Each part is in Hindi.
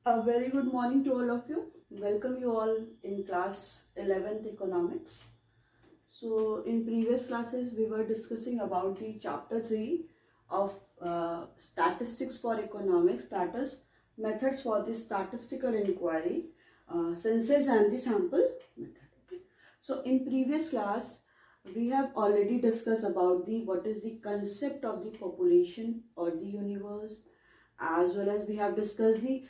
A very good morning to all of you. Welcome you all in class 11th economics. So in previous classes we were discussing about the chapter 3 of statistics for economics, that is methods for the statistical inquiry, census and the sample method. Okay. So in previous class we have already discussed about what is the concept of the population or the universe, as well as we have discussed the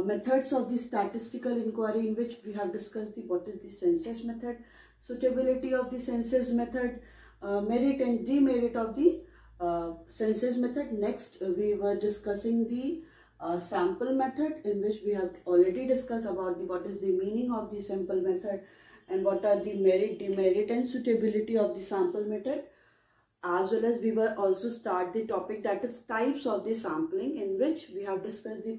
methods of the statistical inquiry, in which we have discussed what is the census method, suitability of the census method, merit and demerit of the census method. Next we were discussing the sample method, in which we have already discussed about what is the meaning of the sample method and what are the merit, demerit and suitability of the sample method. As well as we will also start the topic, that is types of the sampling, in which we have discussed the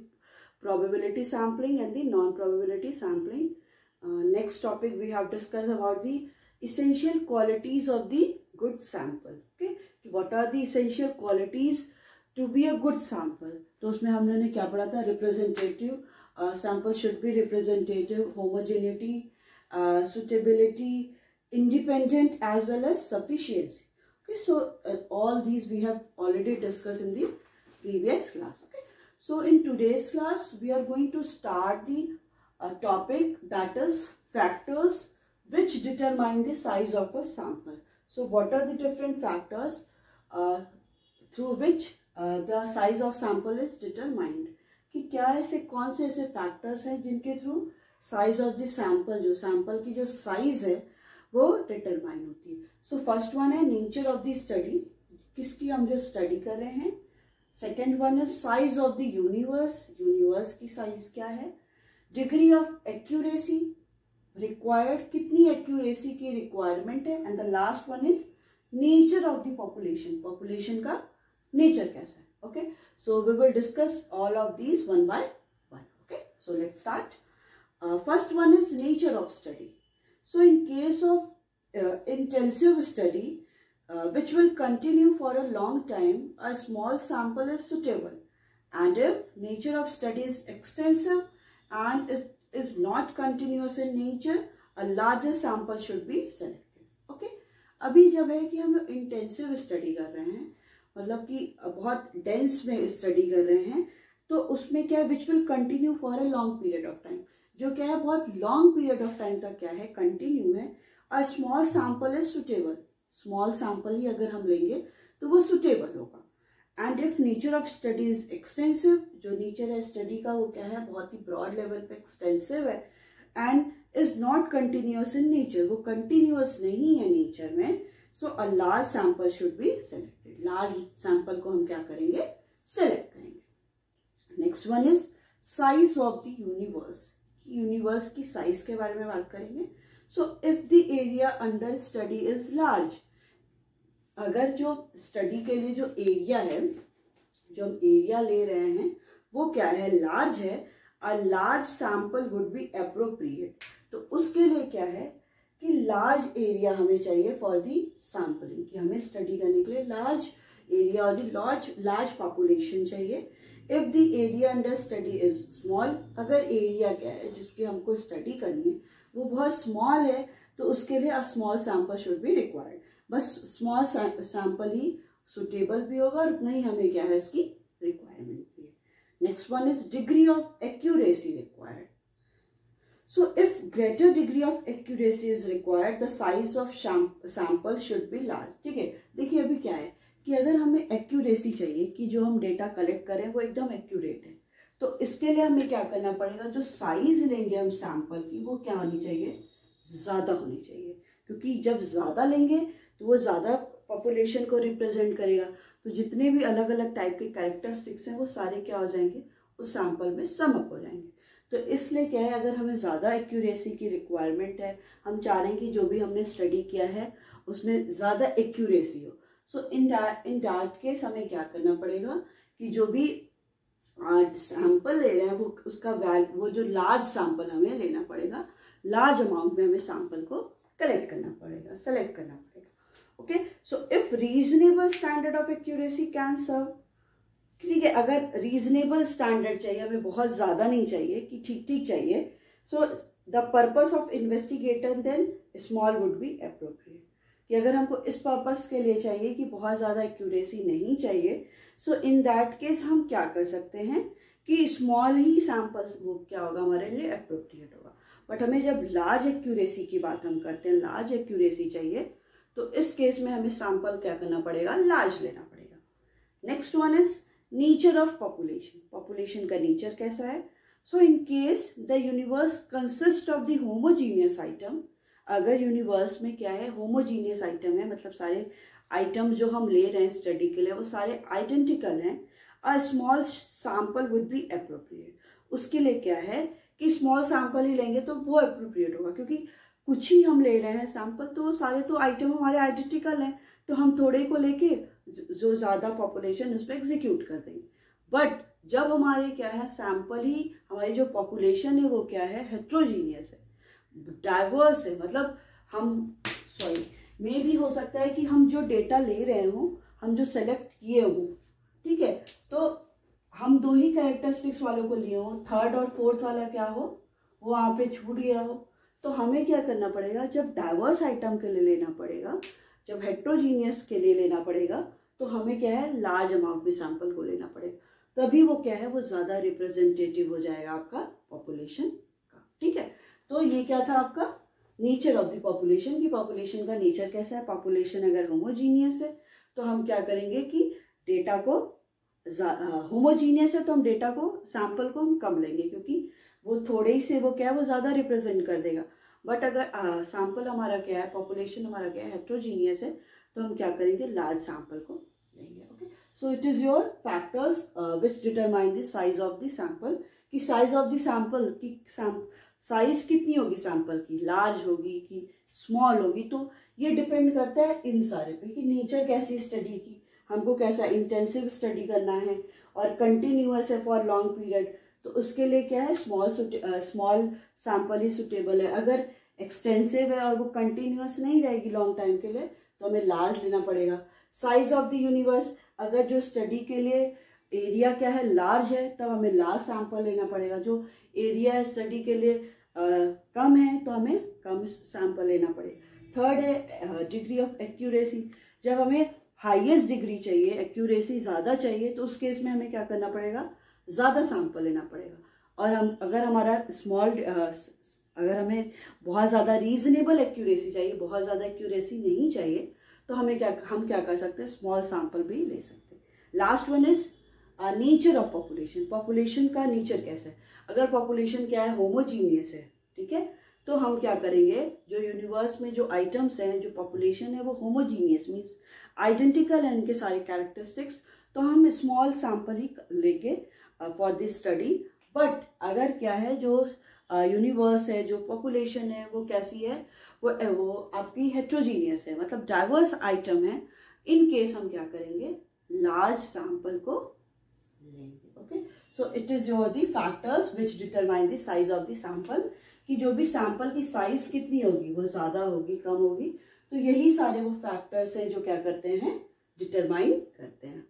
probability sampling and the non-probability sampling. Next topic we have discussed about the essential qualities of the good sample. Okay, what are the essential qualities to be a good sample? तो उसमें हमने क्या पढ़ा था? Representative sample should be representative, homogeneity, suitability, independent as well as sufficiency. Okay, so all these we have already discussed in the previous class. Okay, so in today's class we are going to start the topic, that is factors which determine the size of a sample. So what are the different factors through which the size of sample is determined? कि क्या ऐसे कौन से ऐसे factors हैं जिनके through size of the sample, जो sample की जो size है वो डिटरमाइन होती है. सो फर्स्ट वन है नेचर ऑफ द स्टडी, किसकी हम जो स्टडी कर रहे हैं. सेकेंड वन है size of the universe, universe की साइज क्या है. डिग्री ऑफ एक्यूरेसी रिक्वायर्ड, कितनी एक्यूरेसी की रिक्वायरमेंट है. And the last one is nature of the population, population का नेचर कैसा है. Okay, so we will discuss all of these one by one. Okay, so let's start. First one is nature of study. So in case of intensive study which will continue for a long time, a small sample is suitable, and if nature of study is extensive and is not continuous in nature, a larger sample should be selected. Okay, अभी जब है कि हम intensive study कर रहे हैं, मतलब कि बहुत dense में study कर रहे हैं, तो उसमें क्या है, which will continue for a long period of time, जो क्या है बहुत लॉन्ग पीरियड ऑफ टाइम तक क्या है कंटिन्यू है. A small sample is suitable, small sample ही अगर हम लेंगे तो वो सुटेबल होगा. And if nature of study is extensive, जो नेचर है स्टडी का वो क्या है बहुत ही ब्रॉड लेवल पे एक्सटेंसिव है. And is not continuous in nature, वो कंटिन्यूअस नहीं है नेचर में. So a large sample should be selected, large sample को हम क्या करेंगे, सेलेक्ट करेंगे. Next one is size of the universe, universe की साइज के बारे में बात करेंगे. So if the area under study is large, अगर जो स्टडी के लिए जो एरिया है, जो हम एरिया ले रहे हैं वो क्या है, लार्ज है, अ large sample would be appropriate. तो उसके लिए क्या है कि लार्ज एरिया हमें चाहिए फॉर दी सैंपलिंग, कि हमें स्टडी करने के लिए लार्ज एरिया और दी लार्ज पॉपुलेशन चाहिए. If the area under study is small, अगर एरिया क्या है जिसकी हमको स्टडी करनी है वो बहुत स्मॉल है, तो उसके लिए अ small sample should be required. बस स्मॉल सैंपल ही सुटेबल भी होगा और उतना ही हमें क्या है इसकी रिक्वायरमेंट भी है. Next one is degree of accuracy required. So if greater degree of accuracy is required, the size of sample should B large. ठीक है, देखिए अभी क्या है कि अगर हमें एक्यूरेसी चाहिए कि जो हम डेटा कलेक्ट करें वो एकदम एक्यूरेट है, तो इसके लिए हमें क्या करना पड़ेगा, जो साइज लेंगे हम सैंपल की वो क्या होनी चाहिए, ज़्यादा होनी चाहिए. क्योंकि जब ज़्यादा लेंगे तो वो ज़्यादा पॉपुलेशन को रिप्रेजेंट करेगा, तो जितने भी अलग अलग टाइप के कैरेक्टरिस्टिक्स हैं वो सारे क्या हो जाएंगे, उस सैंपल में सम अप हो जाएंगे. तो इसलिए क्या है, अगर हमें ज़्यादा एक्यूरेसी की रिक्वायरमेंट है, हम चाह रहे हैं कि जो भी हमने स्टडी किया है उसमें ज़्यादा एक्यूरेसी हो. सो इन दैट केस हमें क्या करना पड़ेगा कि जो भी सैंपल ले रहे हैं वो उसका वो जो लार्ज सैंपल हमें लेना पड़ेगा, लार्ज अमाउंट में हमें सैंपल को कलेक्ट करना पड़ेगा, सेलेक्ट करना पड़ेगा. Okay, so if reasonable standard of accuracy can serve, ठीक है, अगर रीजनेबल स्टैंडर्ड चाहिए, हमें बहुत ज़्यादा नहीं चाहिए कि ठीक ठीक चाहिए, so the purpose of investigator then small would be appropriate. कि अगर हमको इस पर्पस के लिए चाहिए कि बहुत ज़्यादा एक्यूरेसी नहीं चाहिए, सो इन दैट केस हम क्या कर सकते हैं कि स्मॉल ही सैंपल वो क्या होगा हमारे लिए अप्रोप्रिएट होगा। बट हमें जब लार्ज एक्यूरेसी की बात हम करते हैं, लार्ज एक्यूरेसी चाहिए, तो इस केस में हमें सैंपल क्या करना पड़ेगा, लार्ज लेना पड़ेगा। Next one is nature of population. Population का नेचर कैसा है? So in case the universe consist of the homogeneous item, अगर यूनिवर्स में क्या है, होमोजीनियस आइटम है, मतलब सारे आइटम जो हम ले रहे हैं स्टडी के लिए वो सारे आइडेंटिकल हैं, अ small sample would be appropriate. उसके लिए क्या है कि स्मॉल सैंपल ही लेंगे तो वो अप्रोप्रिएट होगा, क्योंकि कुछ ही हम ले रहे हैं सैंपल, तो वो सारे तो आइटम हमारे आइडेंटिकल हैं, तो हम थोड़े को लेके जो ज़्यादा पॉपुलेशन उस पर एग्जीक्यूट कर देंगे। बट जब हमारे क्या है सैंपल ही, हमारी जो पॉपुलेशन है वो क्या है, हेट्रोजीनियस है, डाइवर्स है, मतलब हम मे भी हो सकता है कि हम जो डेटा ले रहे हों, हम जो सेलेक्ट किए हों, ठीक है, तो हम दो ही कैरेक्टरिस्टिक्स वालों को लिए हों, थर्ड और फोर्थ वाला क्या हो वो वहाँ पे छूट गया हो, तो हमें क्या करना पड़ेगा, जब डाइवर्स आइटम के लिए लेना पड़ेगा, जब हेट्रोजीनियस के लिए लेना पड़ेगा, तो हमें क्या है लार्ज अमाउंट में सैंपल को लेना पड़ेगा, तभी वो क्या है वो ज़्यादा रिप्रेजेंटेटिव हो जाएगा आपका पॉपुलेशन का। ठीक है, तो ये क्या था आपका नेचर ऑफ द पॉपुलेशन, की पॉपुलेशन का नेचर कैसा है। पॉपुलेशन अगर होमोजीनियस है तो हम क्या करेंगे कि डेटा को होमोजीनियस है तो हम डेटा को सैंपल को हम कम लेंगे, क्योंकि वो थोड़े ही से वो क्या है वो ज़्यादा रिप्रेजेंट कर देगा। बट अगर सैंपल हमारा क्या है, पॉपुलेशन हमारा क्या है, हेट्रोजीनियस है, तो हम क्या करेंगे लार्ज सैंपल को लेंगे। Okay, so it is your factors which determine the size of the sample, कि साइज ऑफ द सैंपल की साइज कितनी होगी सैंपल की, लार्ज होगी कि स्मॉल होगी, तो ये डिपेंड करता है इन सारे पे कि नेचर कैसी स्टडी की, हमको कैसा इंटेंसिव स्टडी करना है और कंटिन्यूअस है फॉर लॉन्ग पीरियड, तो उसके लिए क्या है स्मॉल सैंपल ही सुटेबल है। अगर एक्सटेंसिव है और वो कंटिन्यूअस नहीं रहेगी लॉन्ग टाइम के लिए तो हमें लार्ज लेना पड़ेगा। साइज ऑफ द यूनिवर्स, अगर जो स्टडी के लिए एरिया क्या है लार्ज है तब हमें लार्ज सैंपल लेना पड़ेगा, जो एरिया है स्टडी के लिए कम है तो हमें कम सैंपल लेना पड़ेगा। थर्ड है डिग्री ऑफ एक्यूरेसी, जब हमें हाईएस्ट डिग्री चाहिए, एक्यूरेसी ज़्यादा चाहिए, तो उस केस में हमें क्या करना पड़ेगा, ज़्यादा सैंपल लेना पड़ेगा। और हम अगर हमारा अगर हमें बहुत ज़्यादा रीजनेबल एक्यूरेसी चाहिए, बहुत ज़्यादा एक्यूरेसी नहीं चाहिए, तो हम क्या कर सकते हैं, स्मॉल सैंपल भी ले सकते हैं। Last one is nature of population. Population का नेचर कैसा है, अगर पॉपुलेशन क्या है होमोजीनियस है, ठीक है, तो हम क्या करेंगे, जो यूनिवर्स में जो आइटम्स हैं, जो पॉपुलेशन है वो होमोजीनियस मीन्स आइडेंटिकल है इनके सारे कैरेक्टरिस्टिक्स, तो हम स्मॉल सैंपल ही लेंगे फॉर दिस स्टडी। बट अगर क्या है जो यूनिवर्स है, जो पॉपुलेशन है वो कैसी है, वो आपकी हेट्रोजीनियस है, मतलब डाइवर्स आइटम है, इन केस हम क्या करेंगे लार्ज सैंपल को लेंगे। Okay, so it is your the factors which determine the size of the sample, कि जो भी सैंपल की साइज कितनी होगी, वो ज़्यादा होगी कम होगी, तो यही सारे वो फैक्टर्स हैं जो क्या करते हैं डिटरमाइन करते हैं।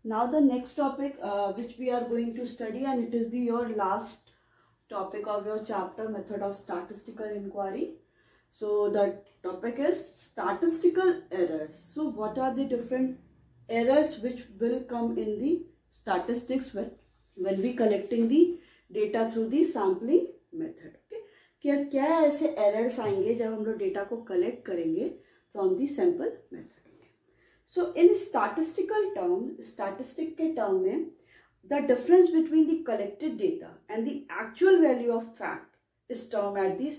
Now the next topic which we are going to study, and it is your last topic of your chapter, method of statistical inquiry. So the topic is statistical errors. So what are the different errors which will come in the statistics when we collecting the data through the sampling method? Okay, क्या ऐसे errors आएंगे जब हम लोग data को collect करेंगे from the sample method? So in statistical term, statistic के term में the difference between the collected data and the actual value of fact is termed as the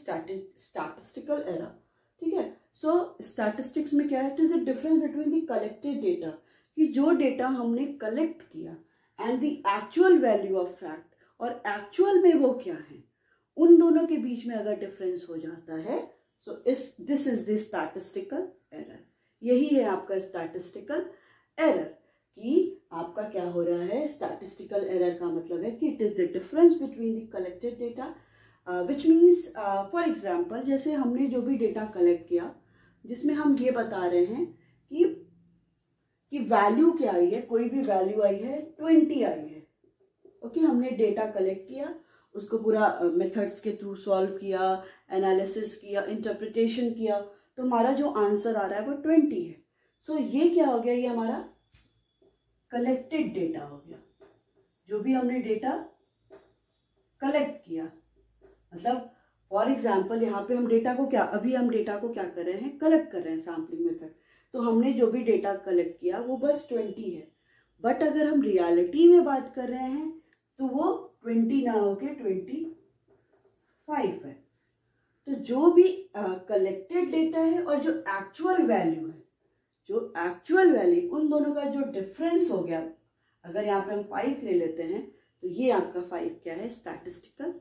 statistical error. ठीक है, so statistics में क्या है, it is the difference between the collected data, कि जो data हमने collect किया and the actual value of fact, और actual में वो क्या है, उन दोनों के बीच में अगर difference हो जाता है, so this is the statistical error. यही है आपका स्टैटिस्टिकल एरर, कि आपका क्या हो रहा है, स्टैटिस्टिकल एरर का मतलब है कि it is the difference between the collected data which means for example जैसे हमने जो भी डेटा कलेक्ट किया जिसमें हम ये बता रहे हैं कि वैल्यू क्या आई है, कोई भी वैल्यू आई है 20 आई है। ओके, हमने डेटा कलेक्ट किया, उसको पूरा मेथड्स के थ्रू सॉल्व किया, एनालिसिस किया, इंटरप्रिटेशन किया, तो हमारा जो आंसर आ रहा है वो 20 है। सो ये क्या हो गया, ये हमारा कलेक्टेड डेटा हो गया। जो भी हमने डेटा कलेक्ट किया, मतलब फॉर एग्जाम्पल यहाँ पे हम डेटा को अभी हम डेटा को क्या कर रहे हैं, कलेक्ट कर रहे हैं सैम्पलिंग मेथड। तो हमने जो भी डेटा कलेक्ट किया वो बस 20 है, बट अगर हम रियलिटी में बात कर रहे हैं तो वो 20 ना होके 25 है। तो जो भी कलेक्टेड डेटा है और जो एक्चुअल वैल्यू है, जो एक्चुअल वैल्यू, उन दोनों का जो डिफरेंस हो गया, अगर यहाँ पे हम 5 ले लेते हैं तो ये आपका 5 क्या है, स्टैटिस्टिकल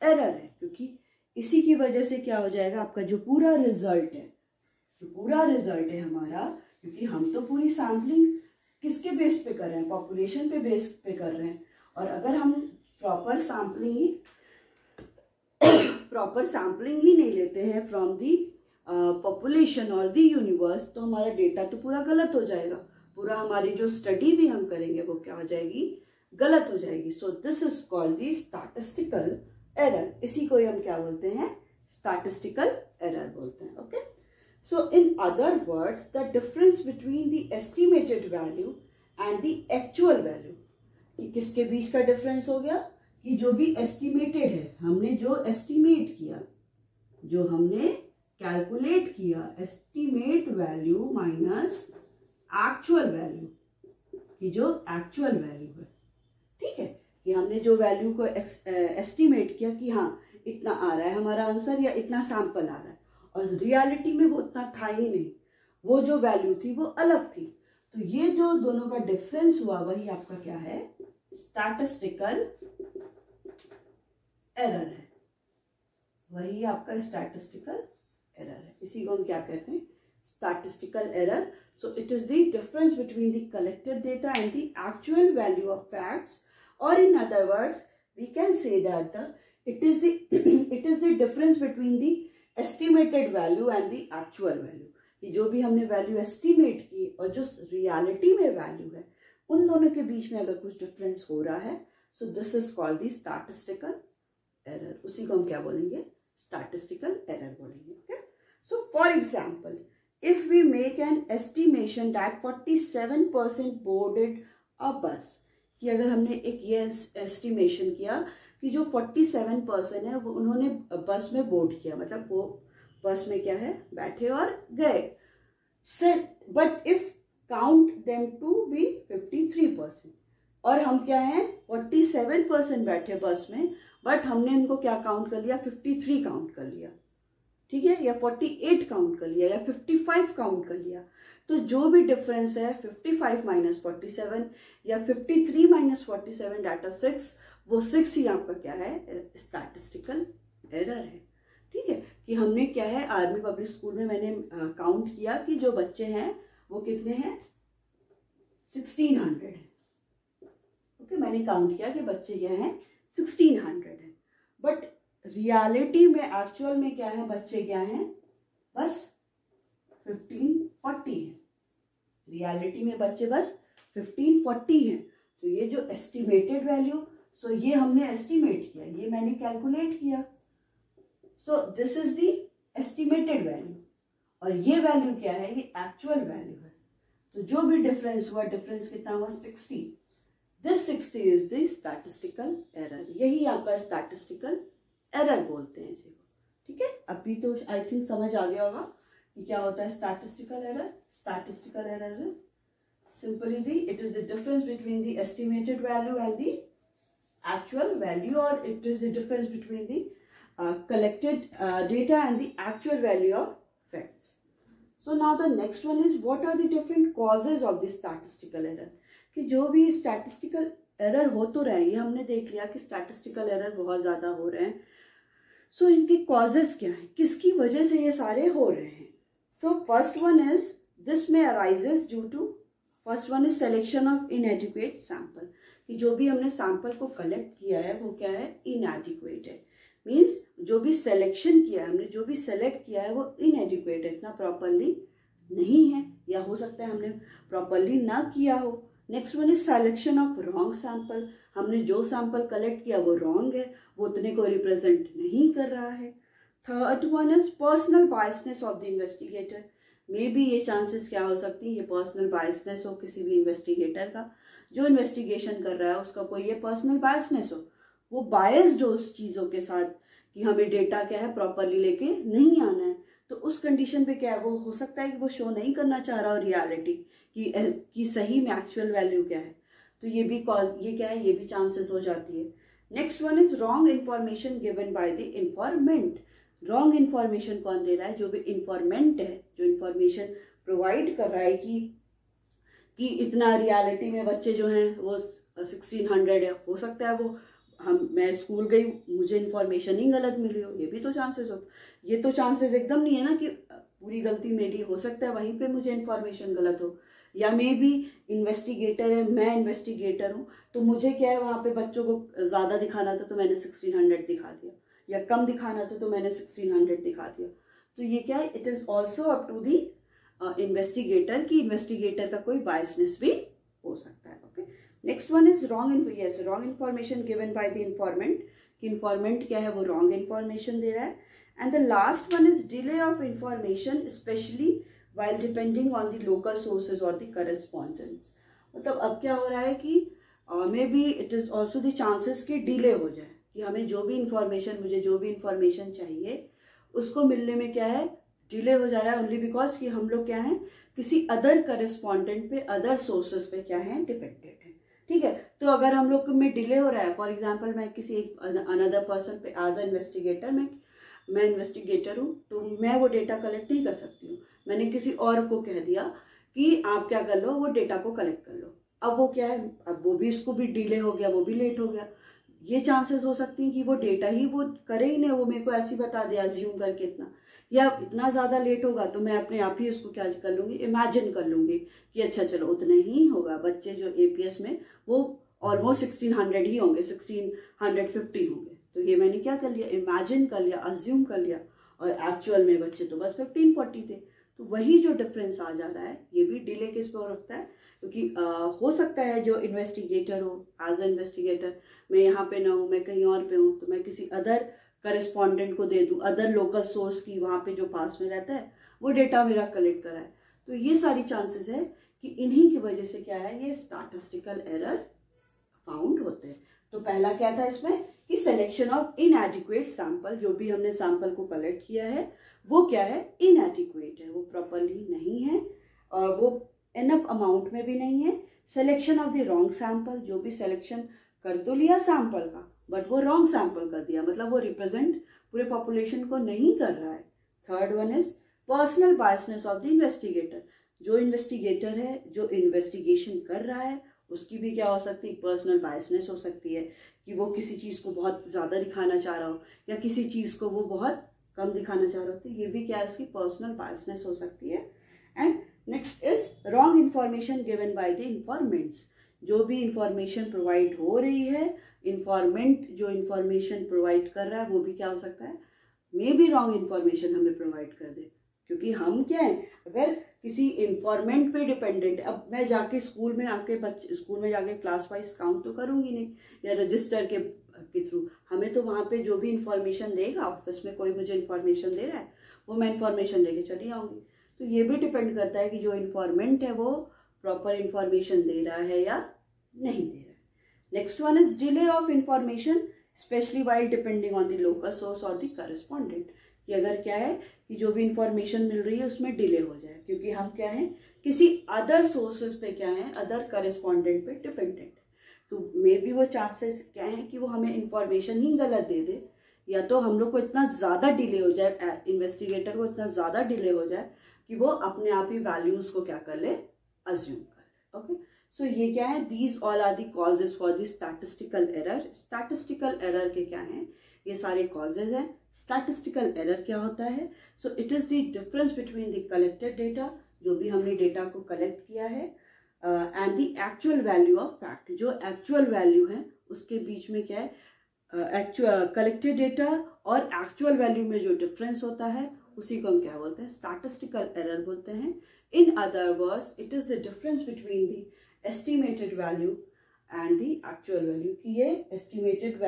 एरर है। क्योंकि इसी की वजह से क्या हो जाएगा, आपका जो पूरा रिजल्ट है, जो पूरा रिजल्ट है हमारा, क्योंकि हम तो पूरी सैम्पलिंग किसके बेस पे कर रहे हैं, पॉपुलेशन पे बेस पे कर रहे हैं। और अगर हम प्रॉपर सैम्पलिंग ही नहीं लेते हैं फ्रॉम दी पॉपुलेशन और दी यूनिवर्स, तो हमारा डेटा तो पूरा गलत हो जाएगा। पूरा हमारी जो स्टडी भी हम करेंगे वो क्या हो जाएगी, गलत हो जाएगी। So this is called the statistical error. इसी को हम क्या बोलते हैं, स्टैटिस्टिकल एरर बोलते हैं। Okay, so in other words the difference between the estimated value and the actual value, कि किसके बीच का डिफरेंस हो गया, कि जो भी एस्टिमेटेड है, हमने जो एस्टिमेट किया, जो हमने कैलकुलेट किया, estimate value minus actual value, कि जो एक्चुअल वैल्यू है, ठीक है, कि हमने जो वैल्यू को एस्टिमेट किया कि हाँ इतना आ रहा है हमारा आंसर या इतना सैंपल आ रहा है, और रियलिटी में वो उतना था ही नहीं, वो जो वैल्यू थी वो अलग थी। तो ये जो दोनों का डिफरेंस हुआ वही आपका क्या है, स्टैटिस्टिकल एरर है, वही आपका स्टैटिस्टिकल एरर है। इसी को हम क्या कहते हैं, statistical error. So it is the difference between the collected data and the actual value of facts, or in other words we can say that it is the difference between the estimated value and the actual value, कि जो भी हमने वैल्यू एस्टिमेट की और जो रियलिटी में वैल्यू है, उन दोनों के बीच में अगर कुछ डिफरेंस हो रहा है, so this is called the statistical error. उसी को हम क्या बोलेंगे, स्टैटिस्टिकल एरर बोलेंगे। Okay, so for example if we make an estimation that 47% boarded a bus, कि अगर हमने एक ये एस्टिमेशन किया कि जो 47% है वो उन्होंने बस में बोर्ड किया, मतलब वो बस में क्या है, बैठे और गए, but if count them to be 53%, और हम क्या है 47% बैठे बस में, बट हमने उनको क्या काउंट कर लिया, 53 काउंट कर लिया, ठीक है, या 48 काउंट कर लिया, या 55 काउंट कर लिया। तो जो भी डिफरेंस है 55 माइनस 47 या 53 माइनस 47 डाटा 6, वो 6 ही आपका क्या है, स्टैटिस्टिकल एरर है। ठीक है, कि हमने क्या है, आर्मी पब्लिक स्कूल में मैंने काउंट किया कि जो बच्चे हैं वो कितने हैं, 1600 है। ओके, मैंने काउंट किया कि बच्चे क्या हैं, 1600 है, बट रियलिटी में एक्चुअल में क्या है, बच्चे क्या हैं, बस 1540 है। रियलिटी में बच्चे बस 1540 हैं। तो ये जो एस्टिमेटेड वैल्यू, सो ये हमने एस्टिमेट किया, ये मैंने कैलकुलेट किया, so this is the estimated value, और ये वैल्यू क्या है, ये एक्चुअल वैल्यू है। तो जो भी डिफरेंस हुआ, डिफरेंस कितना हुआ, 60। This 60 is the statistical error. यही आपका स्टैटिस्टिकल एरर बोलते हैं इसी को। ठीक है, अभी तो आई थिंक समझ आ गया होगा कि क्या होता है statistical error. Statistical error is simply it is the difference between the estimated value and the actual value, और it is the difference between the collected data and the actual value of facts. So now the next one is, what are the different causes of this statistical error? कि जो भी statistical error हो तो रहे हैं, ये हमने देख लिया कि statistical error बहुत ज़्यादा हो रहे हैं। So इनके causes क्या हैं, किसकी वजह से ये सारे हो रहे हैं? So first one is, this may arises due to, first one is selection of inadequate sample, कि जो भी हमने sample को collect किया है वो क्या है, inadequate है। मीन्स जो भी सिलेक्शन किया है हमने, जो भी सेलेक्ट किया है वो इनएडिक्वेट है, इतना प्रॉपरली नहीं है, या हो सकता है हमने प्रॉपरली ना किया हो। Next one is selection of wrong sample, हमने जो सैंपल कलेक्ट किया वो रॉन्ग है, वो उतने को रिप्रेजेंट नहीं कर रहा है। Third one is personal biasness of the investigator, may be ये चांसेस क्या हो सकती है, ये पर्सनल बायसनेस हो किसी भी इन्वेस्टिगेटर का, जो इन्वेस्टिगेशन कर रहा है उसका कोई ये पर्सनल बायसनेस हो, वो बायस्ड हो उस चीज़ों के साथ कि हमें डेटा क्या है प्रॉपरली लेके नहीं आना है, तो उस कंडीशन पे क्या है वो हो सकता है कि वो शो नहीं करना चाह रहा हो रियलिटी कि सही में एक्चुअल वैल्यू क्या है, तो ये भी कॉज, ये क्या है, ये भी चांसेस हो जाती है। Next one is wrong information given by the informant, wrong information कौन दे रहा है, जो भी इन्फॉर्मेंट है, जो इन्फॉर्मेशन प्रोवाइड कर रहा है कि इतना रियलिटी में बच्चे जो हैं वो 1600 है, हो सकता है वो मैं स्कूल गई मुझे इन्फॉर्मेशन ही गलत मिली हो, ये भी तो चांसेस हो। ये तो चांसेस एकदम नहीं है ना कि पूरी गलती मेरी, हो सकता है वहीं पे मुझे इन्फॉर्मेशन गलत हो, या मे बी इन्वेस्टिगेटर है, मैं इन्वेस्टिगेटर हूँ, तो मुझे क्या है वहाँ पे बच्चों को ज़्यादा दिखाना था तो मैंने 1600 दिखा दिया, या कम दिखाना था तो मैंने 1600 दिखा दिया, तो ये क्या है, it is also up to the investigator कि इन्वेस्टिगेटर का कोई बायसनेस भी हो सकता है। Okay, next one is wrong information given by the informant, कि इन्फॉर्मेंट क्या है वो रॉन्ग इन्फॉर्मेशन दे रहा है। And the last one is delay of information specially while depending on the local sources or the correspondence, मतलब अब क्या हो रहा है कि may be it is also the chances कि डिले हो जाए, कि हमें जो भी इंफॉर्मेशन, मुझे जो भी इंफॉर्मेशन चाहिए उसको मिलने में क्या है डिले हो जा रहा है, ओनली बिकॉज कि हम लोग क्या हैं किसी अदर करस्पॉन्डेंट पे, अदर सोर्सेज पे क्या है डिपेंडेंट है। ठीक है, तो अगर हम लोग में डिले हो रहा है, फॉर एग्जाम्पल मैं किसी एक अनदर पर्सन पे एज अ इन्वेस्टिगेटर, मैं इन्वेस्टिगेटर हूँ तो मैं वो डेटा कलेक्ट नहीं कर सकती हूँ, मैंने किसी और को कह दिया कि आप क्या कर लो वो डेटा को कलेक्ट कर लो, अब वो क्या है, अब वो भी, इसको भी डिले हो गया, वो भी लेट हो गया, ये चांसेस हो सकती हैं कि वो डेटा ही वो करे ही नहीं, वो मेरे को ऐसे ही बता दे अज्यूम करके इतना, या इतना ज़्यादा लेट होगा तो मैं अपने आप ही उसको क्या कर लूँगी, इमेजिन कर लूँगी कि अच्छा चलो उतना ही होगा, बच्चे जो APS में वो ऑलमोस्ट 1600 ही होंगे, 1650 होंगे, तो ये मैंने क्या कर लिया, इमेजिन कर लिया, अज्यूम कर लिया, और एक्चुअल में बच्चे तो बस 1540 थे। तो वही जो डिफरेंस आ जा रहा है, ये भी डिले किस पर रखता है, क्योंकि हो सकता है जो इन्वेस्टिगेटर हो, एज अ इन्वेस्टिगेटर मैं यहाँ पे ना हूँ, मैं कहीं और पे हूँ, तो मैं किसी अदर करेस्पॉन्डेंट को दे दूँ, अदर लोकल सोर्स की वहाँ पे जो पास में रहता है वो डेटा मेरा कलेक्ट कराए, तो ये सारी चांसेस है कि इन्हीं की वजह से क्या है ये स्टैटिस्टिकल एरर फाउंड होते हैं। तो पहला क्या था इसमें कि सिलेक्शन ऑफ इनएडिक्वेट सैंपल, जो भी हमने सैंपल को कलेक्ट किया है वो क्या है इनएडिक्वेट है, वो प्रॉपरली नहीं है और वो इनफ अमाउंट में भी नहीं है। Selection of the wrong sample, जो भी सिलेक्शन कर तो लिया सैंपल का बट वो रॉन्ग सैंपल कर दिया, मतलब वो रिप्रेजेंट पूरे पॉपुलेशन को नहीं कर रहा है। Third one is personal biasness of the investigator, जो इन्वेस्टिगेटर है, जो इन्वेस्टिगेशन कर रहा है उसकी भी क्या हो सकती है पर्सनल बायसनेस हो सकती है, कि वो किसी चीज़ को बहुत ज़्यादा दिखाना चाह रहा हो या किसी चीज़ को वो बहुत कम दिखाना चाह रहा हो, तो ये भी क्या है इसकी पर्सनल बायसनेस हो सकती है। And next is wrong information given by the informants, जो भी इंफॉर्मेशन प्रोवाइड हो रही है, इन्फॉर्मेंट जो इन्फॉर्मेशन प्रोवाइड कर रहा है वो भी क्या हो सकता है मे बी रॉन्ग इन्फॉर्मेशन हमें प्रोवाइड कर दे, क्योंकि हम क्या है अगर किसी इन्फॉर्मेंट पे डिपेंडेंट, अब मैं जाके स्कूल में आके बच्चे स्कूल में जाके क्लास वाइज काउंट तो करूँगी नहीं, या रजिस्टर के थ्रू, हमें तो वहाँ पे जो भी इंफॉर्मेशन देगा, ऑफिस में कोई मुझे इन्फॉर्मेशन दे रहा है वो मैं इन्फॉर्मेशन लेके चली आऊँगी, तो ये भी डिपेंड करता है कि जो इन्फॉर्मेंट है वो प्रॉपर इन्फॉर्मेशन दे रहा है या नहीं दे रहा है। Next one is delay of information specially while depending on the local source और द करस्पॉन्डेंट, कि अगर क्या है कि जो भी इंफॉर्मेशन मिल रही है उसमें डिले हो जाए, क्योंकि हम क्या है किसी अदर सोर्सेज पे क्या है अदर करस्पॉन्डेंट पे डिपेंडेंट, तो मे बी वो चांसेस क्या है कि वो हमें इंफॉर्मेशन ही गलत दे दे, या तो हम लोग को इतना ज़्यादा डिले हो जाए, इन्वेस्टिगेटर को इतना ज़्यादा डिले हो जाए कि वो अपने आप ही वैल्यूज़ को क्या कर ले अज्यूम कर ले। ओके, सो ये क्या है these all are the causes for the statistical error. Statistical error के क्या हैं ये सारे कॉजेज हैं। स्टैटिस्टिकल एरर क्या होता है, so it is the difference between the collected data, जो भी हमने डेटा को कलेक्ट किया है, and the actual value of fact, जो एक्चुअल वैल्यू है उसके बीच में क्या है कलेक्टेड डेटा और एक्चुअल वैल्यू में जो डिफरेंस होता है उसी को हम क्या बोलते हैं, स्टैटिस्टिकल एरर बोलते हैं. In other words it is the difference between the estimated value and the actual value. कि ये एस्टिमेटेड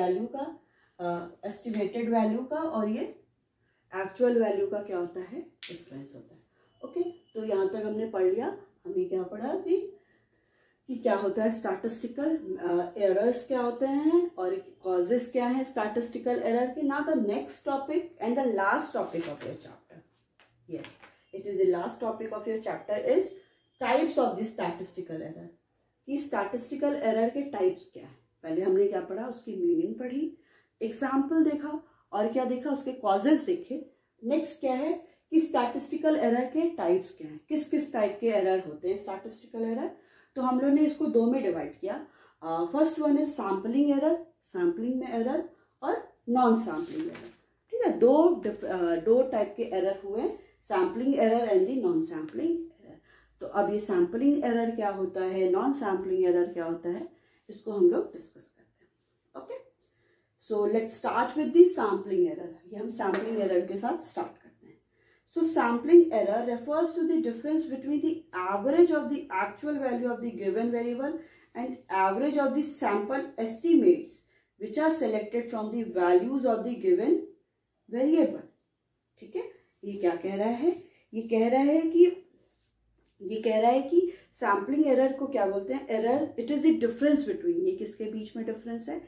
वैल्यू का और ये एक्चुअल वैल्यू का क्या होता है, डिफरेंस होता है. ओके, तो यहाँ तक हमने पढ़ लिया. हमें क्या पढ़ा कि क्या होता है स्टैटिस्टिकल एरर्स, क्या होते हैं और कॉजेस क्या है स्टैटिस्टिकल एरर के. ना the next topic and the last topic of your chapter, yes it is the last topic of your chapter is types of the statistical error. कि स्टैटिस्टिकल एरर के टाइप्स क्या है. पहले हमने क्या पढ़ा, उसकी मीनिंग पढ़ी, एग्जाम्पल देखा और क्या देखा, उसके कॉजेस देखे. नेक्स्ट क्या है कि स्टैटिस्टिकल एरर के टाइप्स क्या है, किस किस टाइप के एरर होते हैं स्टैटिस्टिकल एरर. तो हम लोग ने इसको दो में डिवाइड किया. First one is sampling error, sampling में एरर, और नॉन सैम्पलिंग एरर. ठीक है, दो टाइप के एरर हुए, sampling error and the non sampling error. तो अब ये सैम्पलिंग एरर क्या होता है, नॉन सैम्पलिंग एरर क्या होता है, इसको हम लोग डिस्कस करते हैं. Okay, so let's start with the sampling error. ये हम सैम्पलिंग एरर के साथ स्टार्ट करते हैं. So sampling error refers to the difference between the average of the actual value of the given variable and average of the sample estimates which are selected from the values of the given variable. ठीक है, ये क्या कह रहा है, ये कह रहा है कि सैम्पलिंग एरर को क्या बोलते हैं, error it is the difference between, ये किसके बीच में डिफरेंस है,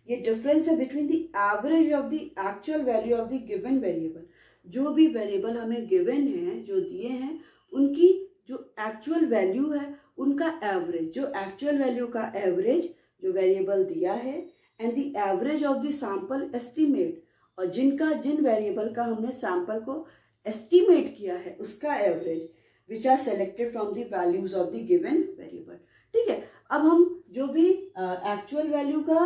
ये डिफरेंस है between the average of the actual value of the given variable. जो भी वेरिएबल हमें गिवन है, जो दिए हैं, उनकी जो एक्चुअल वैल्यू है उनका एवरेज, जो एक्चुअल वैल्यू का एवरेज जो वेरिएबल दिया है, and the average of the sample estimate, और जिन वेरिएबल का हमने सैंपल को एस्टीमेट किया है उसका average, which are selected from the values of the given variable. ठीक है, अब हम जो भी एक्चुअल वैल्यू का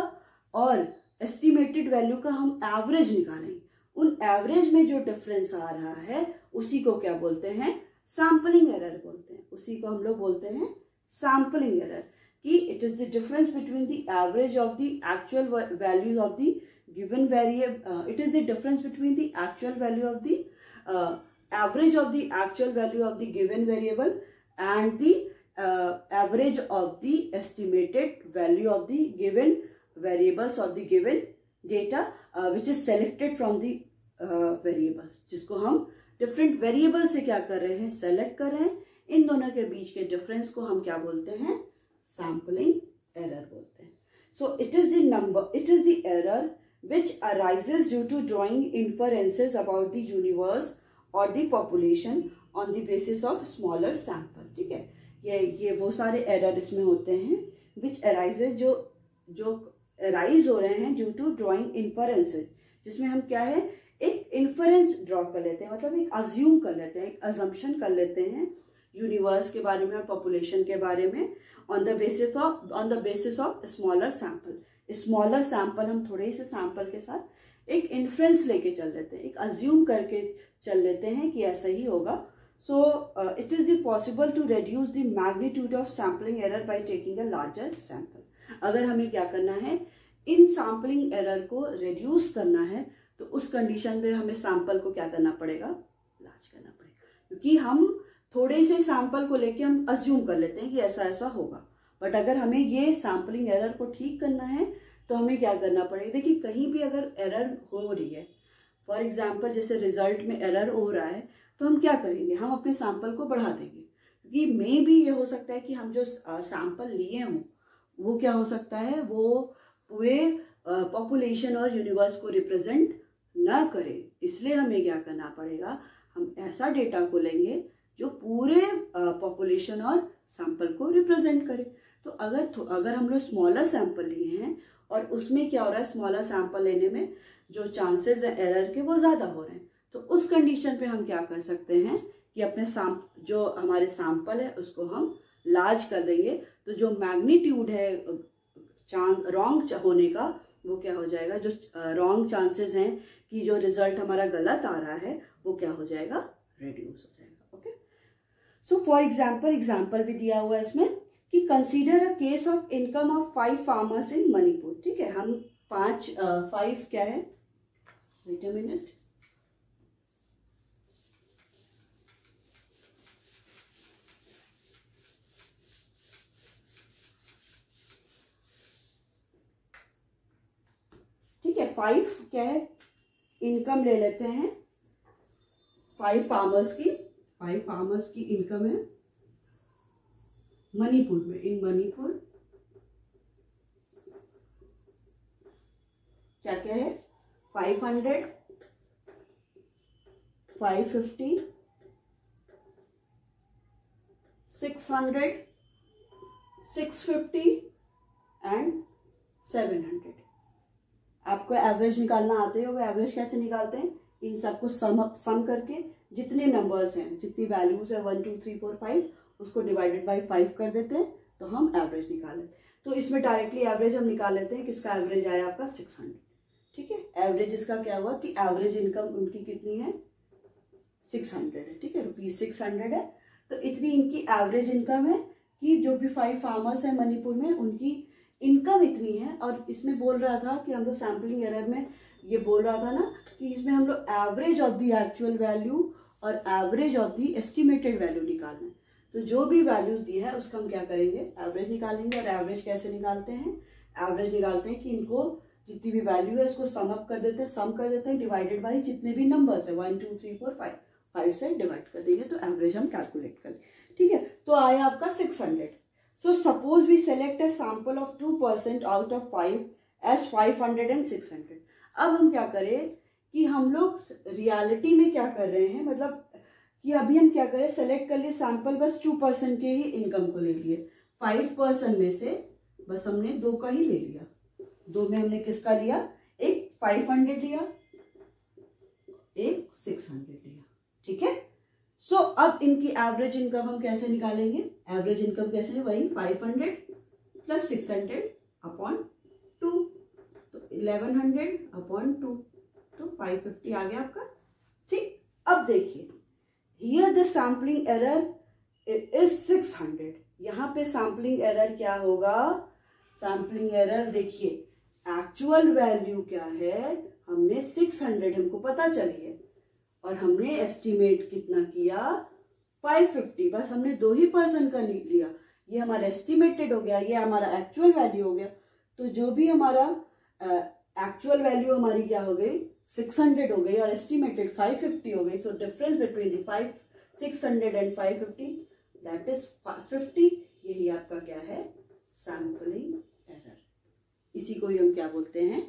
और एस्टिमेटेड वैल्यू का हम एवरेज निकालेंगे, उन एवरेज में जो डिफरेंस आ रहा है उसी को क्या बोलते हैं, सैम्पलिंग एरर बोलते हैं. उसी को हम लोग बोलते हैं सैम्पलिंग एरर. कि it is the difference between the average of the actual values of the given variable, it is the difference between the actual value of the average of the actual value of the given variable and the average of the estimated value of the given variables of the given data which is selected from the variables, जिसको हम डिफरेंट वेरिएबल से क्या कर रहे हैं, सेलेक्ट कर रहे हैं. इन दोनों के बीच के डिफरेंस को हम क्या बोलते हैं, सैम्पलिंग एरर बोलते हैं. So it is the error which arises due to drawing inferences about the universe और the population on the basis of smaller sample. ठीक है, ये वो सारे एरर इसमें होते हैं विच अराइजेस, जो अराइज हो रहे हैं ड्यू टू ड्रॉइंग इन्फरेंसेस, जिसमें हम क्या है, एक इन्फरेंस ड्रॉ कर लेते हैं, मतलब एक अज्यूम कर लेते हैं, एक अजम्पशन कर लेते हैं यूनिवर्स के बारे में और पॉपुलेशन के बारे में, on the basis of smaller sample. Smaller sample, हम थोड़े से सैंपल के साथ एक इन्फ्रेंस लेके चल लेते हैं, एक अज्यूम करके चल लेते हैं कि ऐसा ही होगा. So it is the possible to reduce the magnitude of sampling error by taking a larger sample. अगर हमें क्या करना है, इन सैम्पलिंग एरर को रिड्यूस करना है, तो उस कंडीशन में हमें सैंपल को क्या करना पड़ेगा, लार्ज करना पड़ेगा. क्योंकि हम थोड़े से सैंपल को लेके हम अज्यूम कर लेते हैं कि ऐसा ऐसा होगा, बट अगर हमें ये सैम्पलिंग एरर को ठीक करना है तो हमें क्या करना पड़ेगा. देखिए, कहीं भी अगर एरर हो रही है, फॉर एग्जाम्पल जैसे रिजल्ट में एरर हो रहा है, तो हम क्या करेंगे, हम अपने सैंपल को बढ़ा देंगे. क्योंकि मे भी ये हो सकता है कि हम जो सैंपल लिए हों वो क्या हो सकता है, वो पूरे पॉपुलेशन और यूनिवर्स को रिप्रेजेंट ना करे. इसलिए हमें क्या करना पड़ेगा, हम ऐसा डेटा को लेंगे जो पूरे पॉपुलेशन और सैंपल को रिप्रेजेंट करे. तो अगर हम लोग स्मॉलर सैंपल लिए हैं और उसमें क्या हो रहा है, स्मॉलर सैंपल लेने में जो चांसेस है एरर के वो ज़्यादा हो रहे हैं, तो उस कंडीशन पे हम क्या कर सकते हैं कि अपने जो हमारे सैंपल है उसको हम लार्ज कर देंगे. तो जो मैग्नीट्यूड है रॉन्ग होने का वो क्या हो जाएगा, जो रॉन्ग चांसेस हैं कि जो रिजल्ट हमारा गलत आ रहा है वो क्या हो जाएगा, रिड्यूस हो जाएगा. ओके, सो फॉर एग्जाम्पल भी दिया हुआ है इसमें कि consider a case of income of 5 farmers in Manipur. ठीक है, हम 5 क्या है, वेट अ मिनट, ठीक है। 5 क्या है, इनकम ले लेते हैं, 5 फार्मर्स की इनकम है मणिपुर में, इन मणिपुर क्या क्या है, 500, 550, 600, 650 एंड 700। आपको एवरेज निकालना आते हो, वो एवरेज कैसे निकालते हैं, इन सबको सम करके जितने नंबर्स हैं, जितनी वैल्यूज है 1 2 3 4 5, उसको डिवाइडेड बाय 5 कर देते हैं तो हम एवरेज निकाल लेते हैं। तो इसमें डायरेक्टली एवरेज हम निकाल लेते हैं, किसका एवरेज आया आपका 600, ठीक है। एवरेज इसका क्या हुआ कि एवरेज इनकम उनकी कितनी है, 600 है, ठीक है, ₹600 है। तो इतनी इनकी एवरेज इनकम है कि जो भी 5 फार्मर्स हैं मणिपुर में, उनकी इनकम इतनी है। और इसमें बोल रहा था कि हम लोग सैम्पलिंग एरर में ये बोल रहा था ना कि इसमें हम लोग average of the actual value और average of the estimated value निकालना है। तो जो भी वैल्यूज दी है उसका हम क्या करेंगे, एवरेज निकालेंगे। और एवरेज कैसे निकालते हैं, एवरेज निकालते हैं कि इनको जितनी भी वैल्यू है इसको सम कर देते हैं डिवाइडेड बाई जितने भी नंबर्स है 1 2 3 4 5, 5 से डिवाइड कर देंगे तो एवरेज हम कैलकुलेट करें, ठीक है। तो आया आपका 600। So suppose we select a sample of 2% out of 5 as 500 and 600। अब हम क्या करें कि हम लोग रियलिटी में क्या कर रहे हैं, मतलब कि अभी हम क्या करें, सेलेक्ट कर लिए सैंपल, बस 2% के ही इनकम को ले लिए। 5% में से बस हमने 2 का ही ले लिया, 2 में हमने किसका लिया, एक 500 लिया, एक 600 लिया, ठीक है। सो अब इनकी एवरेज इनकम हम कैसे निकालेंगे, एवरेज इनकम कैसे, वही 500 प्लस 600 अपॉन 2, तो 1100 अपॉन 2, तो 550 आ गया आपका, ठीक। अब देखिए here the sampling error is 600, यहाँ पे सैम्पलिंग एरर क्या होगा, सैम्पलिंग एरर देखिए एक्चुअल वैल्यू क्या है, हमने 600 हमको पता चली है और हमने एस्टिमेट कितना किया 550, बस हमने 2% का लिया, ये हमारा एस्टिमेटेड हो गया, ये हमारा एक्चुअल वैल्यू हो गया। तो जो भी हमारा एक्चुअल वैल्यू हमारी क्या हो गई 600 हो गई और एस्टिमेटेड 550 हो गई। तो difference between the 600 and 550 that is 50। यही आपका क्या है, सैम्पलिंग एरर। इसी को ही हम क्या बोलते हैं,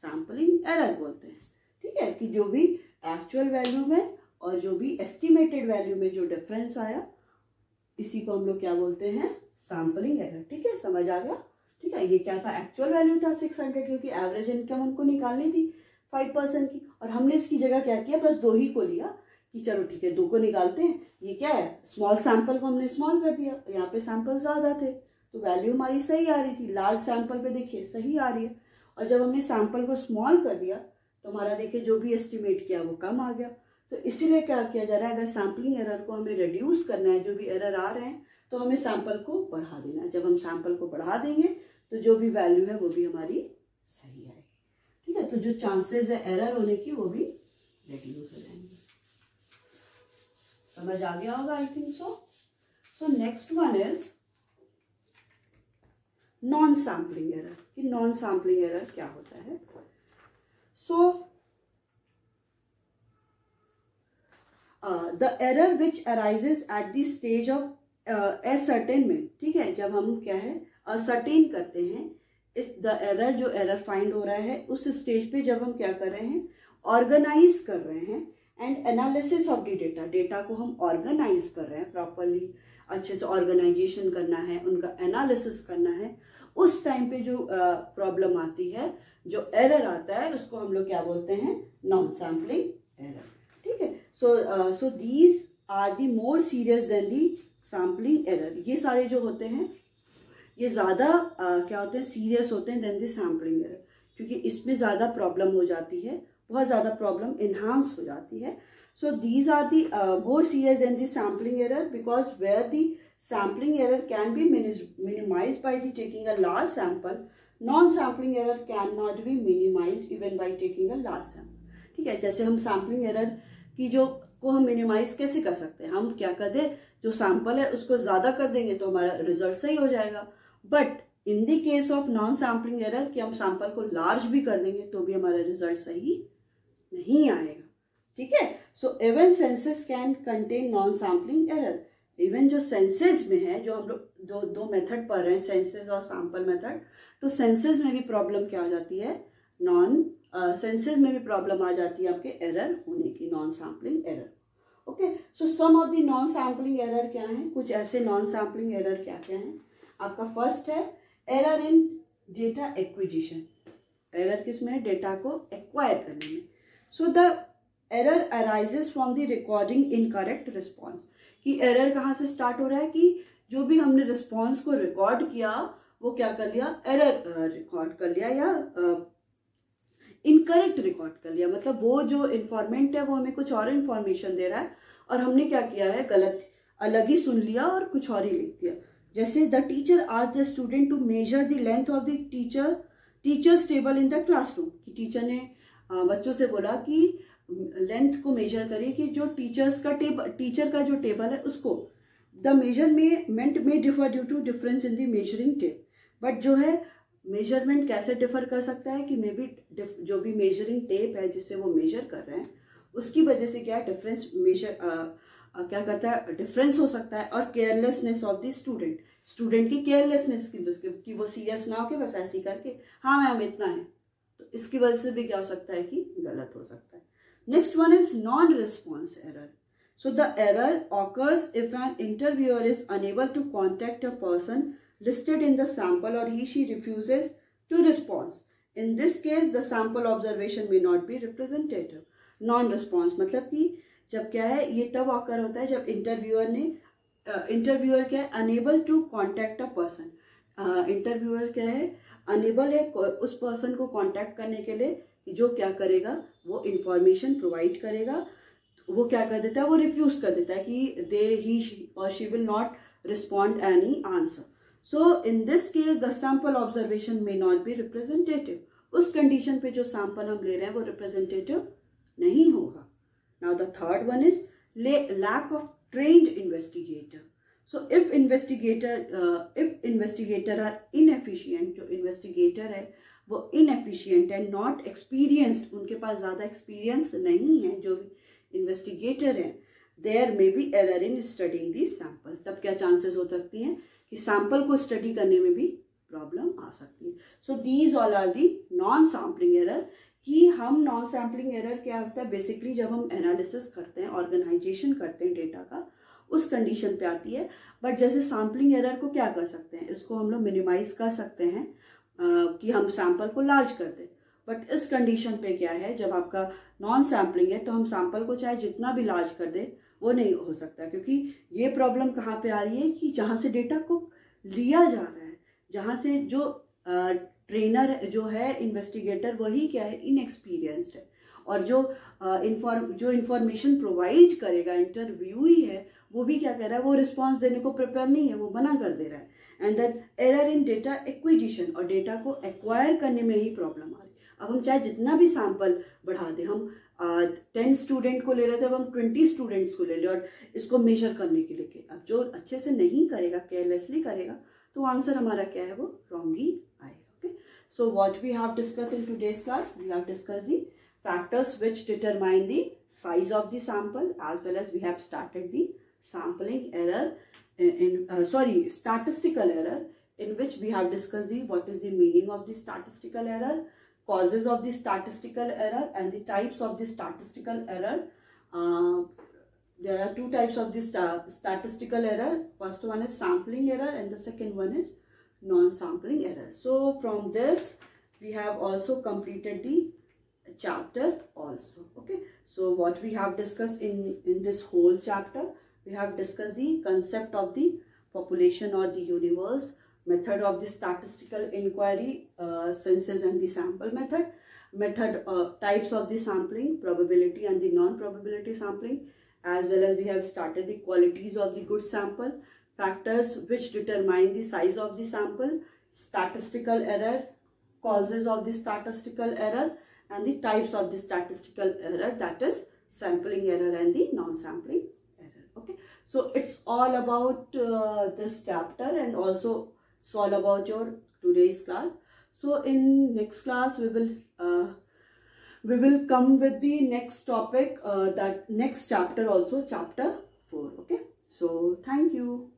सैम्पलिंग एरर बोलते हैं, ठीक है। कि जो भी एक्चुअल वैल्यू में और जो भी एस्टिमेटेड वैल्यू में जो डिफरेंस आया, इसी को हम लोग क्या बोलते हैं, सैम्पलिंग एरर, ठीक है। समझ आ गया, ठीक है। ये क्या था, एक्चुअल वैल्यू था 600, क्योंकि एवरेज इनकम हमको निकालनी थी 5% की, और हमने इसकी जगह क्या किया, बस 2 ही को लिया कि चलो ठीक है 2 को निकालते हैं। ये क्या है, स्मॉल सैंपल को हमने स्मॉल कर दिया, यहाँ पे सैंपल ज्यादा थे तो वैल्यू हमारी सही आ रही थी, लार्ज सैंपल पे देखिए सही आ रही है। और जब हमने सैंपल को स्मॉल कर दिया तो हमारा देखिए जो भी एस्टिमेट किया वो कम आ गया। तो इसीलिए क्या किया जा रहा है, अगर सैम्पलिंग एरर को हमें रिड्यूस करना है, जो भी एरर आ रहे हैं, तो हमें सैंपल को बढ़ा देना है। जब हम सैंपल को बढ़ा देंगे तो जो भी वैल्यू है वो भी हमारी सही आएगी, ठीक है। तो जो चांसेस है एरर होने की वो भी रिड्यूस हो जाएंगे। समझ आ गया होगा, I think so. So next one is non sampling error. कि नॉन सैम्पलिंग एरर क्या होता है। So the error which arises at the stage of ascertainment, ठीक है। जब हम क्या है असर्टेन करते हैं, इस द एरर जो एरर फाइंड हो रहा है उस स्टेज पे जब हम क्या कर रहे हैं, ऑर्गेनाइज कर रहे हैं and analysis of the data, data को हम ऑर्गेनाइज कर रहे हैं प्रॉपरली, अच्छे से ऑर्गेनाइजेशन करना है, उनका एनालिसिस करना है। उस टाइम पे जो प्रॉब्लम आती है, जो एरर आता है, उसको हम लोग क्या बोलते हैं, नॉन सैम्पलिंग एरर, ठीक है। So these are the more serious than the sampling error. ये सारे जो होते हैं ये ज़्यादा क्या होते हैं, सीरियस होते हैं देन दी सैम्पलिंग एरर, क्योंकि इसमें ज़्यादा प्रॉब्लम हो जाती है, बहुत ज़्यादा प्रॉब्लम इन्हांस हो जाती है। So these are the more serious than the sampling error, because where the sampling error can be minimized by the taking a large sample, non sampling error can not be minimize even by taking a large sample. ठीक है, जैसे हम सैम्पलिंग एरर की जो को हम मिनिमाइज कैसे कर सकते हैं, हम क्या कर दे, जो सैंपल है उसको ज्यादा कर देंगे तो हमारा रिजल्ट सही हो जाएगा। But in the case of non sampling error कि हम सैंपल को लार्ज भी कर देंगे तो भी हमारा रिजल्ट सही नहीं आएगा। ठीक है, so even senses can contain non sampling error. Even जो सेंसेस में है, जो हम लोग दो मेथड पढ़ रहे हैं, सेंसेस और सैंपल मेथड, तो सेंसेस में भी प्रॉब्लम क्या आ जाती है, सेंसेस में भी प्रॉब्लम आ जाती है आपके एरर होने की, non sampling error. Okay, so some of the non sampling error क्या है, कुछ ऐसे नॉन सैम्पलिंग एरर क्या क्या है। आपका फर्स्ट है error in data acquisition. Error किसमें है, डेटा को एक्वायर करने में। So the error arises from the recording incorrect response. कि एरर कहाँ से स्टार्ट हो रहा है कि जो भी हमने रिस्पॉन्स को रिकॉर्ड किया वो क्या कर लिया, एरर रिकॉर्ड कर लिया या इनकरेक्ट रिकॉर्ड कर लिया। मतलब वो जो इन्फॉर्मेंट है वो हमें कुछ और इन्फॉर्मेशन दे रहा है और हमने क्या किया है, गलत अलग ही सुन लिया और कुछ और ही लिख दिया। जैसे the teacher asked the student to measure the length of the teacher's table in the classroom. कि टीचर ने बच्चों से बोला कि लेंथ को मेजर करिए कि जो टीचर का जो टेबल है उसको। द मेजरमेंट में differ due to difference in the measuring tape. But जो है मेजरमेंट कैसे डिफर कर सकता है कि मे बी जो भी मेजरिंग टेप है जिससे वो मेजर कर रहे हैं उसकी वजह से क्या डिफरेंस क्या करता है, डिफरेंस हो सकता है। और केयरलेसनेस ऑफ द स्टूडेंट की केयरलेसनेस की वो सीरियस ना हो कि बस ऐसे ही करके हाँ मैम इतना है, तो इसकी वजह से भी क्या हो सकता है कि गलत हो सकता है। Next one is non response error. So the error occurs if an interviewer is unable to contact a person listed in the sample or she refuses to respond. In this case, the sample observation may not be representative. Non-response मतलब कि जब क्या है, ये तब occur होता है जब interviewer क्या है, unable to contact a person. Interviewer क्या है, unable है उस person को contact करने के लिए कि जो क्या करेगा, वो information provide करेगा। वो क्या कर देता है, वो रिफ्यूज कर देता है कि ही और she will not respond any answer. So in this case the sample observation may not be representative. उस कंडीशन पे जो सैंपल हम ले रहे हैं वो रिप्रेजेंटेटिव नहीं होगा। Now the third one is lack of trained investigator. So if investigator are inefficient, जो इन्वेस्टिगेटर है वो इनएफिशिएंट है, नॉट एक्सपीरियंस्ड, उनके पास ज्यादा एक्सपीरियंस नहीं है, जो भी इन्वेस्टिगेटर है, there may be error in studying the sample. तब क्या चांसेस हो सकती हैं कि सैंपल को स्टडी करने में भी प्रॉब्लम आ सकती है। So these all are the non sampling error. कि हम नॉन सैम्पलिंग एरर क्या होता है, बेसिकली जब हम एनालिसिस करते हैं, ऑर्गेनाइजेशन करते हैं डेटा का, उस कंडीशन पे आती है। बट जैसे सैम्पलिंग एरर को क्या कर सकते हैं, इसको हम लोग मिनिमाइज कर सकते हैं कि हम सैंपल को लार्ज कर दें। बट इस कंडीशन पे क्या है, जब आपका नॉन सैम्पलिंग है तो हम सैंपल को चाहे जितना भी लार्ज कर दे वो नहीं हो सकता, क्योंकि ये प्रॉब्लम कहाँ पे आ रही है कि जहाँ से डेटा को लिया जा रहा है, जहाँ से जो ट्रेनर जो है, इन्वेस्टिगेटर, वही क्या है, इनएक्सपीरियंस्ड है। और जो इंफॉर्मेशन प्रोवाइड करेगा, इंटरव्यू ही है, वो भी क्या कर रहा है, वो रिस्पॉन्स देने को प्रिपेयर नहीं है, वो मना कर दे रहा है। And that error in data acquisition, और डेटा को एक्वायर करने में ही प्रॉब्लम आ रही है। अब हम चाहे जितना भी सैंपल बढ़ा दें, हम 10 स्टूडेंट को ले रहे थे, अब हम 20 स्टूडेंट्स को ले लें और इसको मेजर करने के लिए। अब जो अच्छे से नहीं करेगा, केयरलेसली करेगा, तो आंसर हमारा क्या है, वो रॉन्ग ही आएगा। Okay, so what we have discuss in today's class, we have discuss the factors which determine the size of the sample, as well as we have started the sampling error statistical error, in which we have discussed what is the meaning of the statistical error, causes of the statistical error, and the types of the statistical error. There are two types of this statistical error. First one is sampling error and the second one is non-sampling error. So from this we have also completed the chapter also. Okay, so what we have discussed in this whole chapter, we have discussed the concept of the population or the universe, method of the statistical inquiry, census and the sample method, types of the sampling, probability and the non-probability sampling, as well as we have started the qualities of the good sample, factors which determine the size of the sample, statistical error, causes of the statistical error and the types of the statistical error, that is sampling error and the non-sampling error. Okay, so it's all about this chapter, and also it's all about your today's class. So in next class we will come with the next topic, that next chapter, also chapter 4. Okay, so thank you.